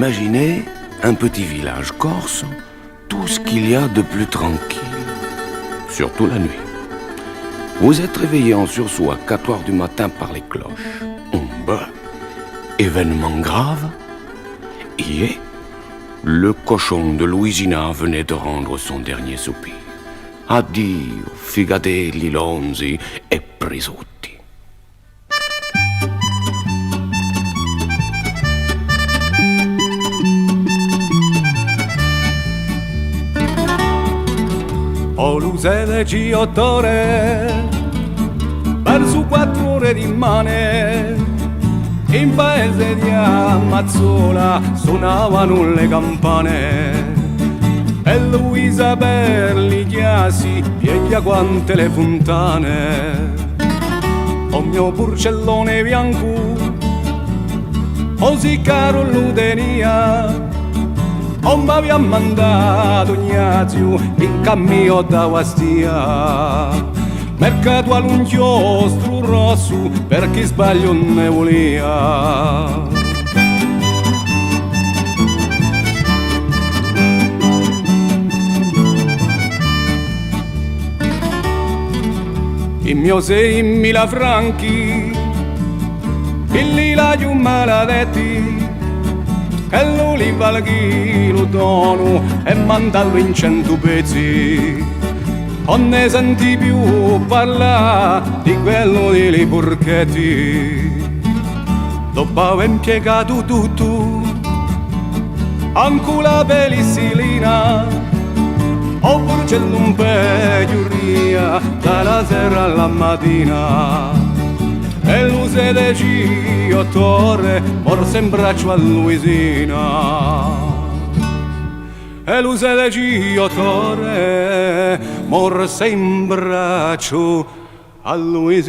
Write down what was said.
Imaginez un petit village corse, tout ce qu'il y a de plus tranquille, surtout la nuit. Vous êtes réveillé en sursaut à 4 heures du matin par les cloches. Bah, événement grave. Hier, le cochon de Louisina venait de rendre son dernier soupir. Addio, figatelli, lonzi e prisutti. O luce de Giotore, verso 4 ore di mane, in paese di Ammazzola suonavano le campane. E Luisa per gli chiasi pieglia quante le fontane. O mio porcellone bianco, così caro lo tenia, o mi ha mandato Ignazio in cammino da Guastia. Mercato all'inchiostro rosso per chi sbaglio ne voleva. Il mio 6.000 franchi, quelli là più maledetti, che lo li valghi lo dono e mandarlo in 100 pezzi. Non ne senti più parlare di quello dei porchetti. Dopo aver impiegato tutto, anche la penicillina, o porcello un peggioria dalla sera alla mattina. E luce de Giotore morse in braccio a Luisina. E luce de Giotore morse in braccio a Luisina.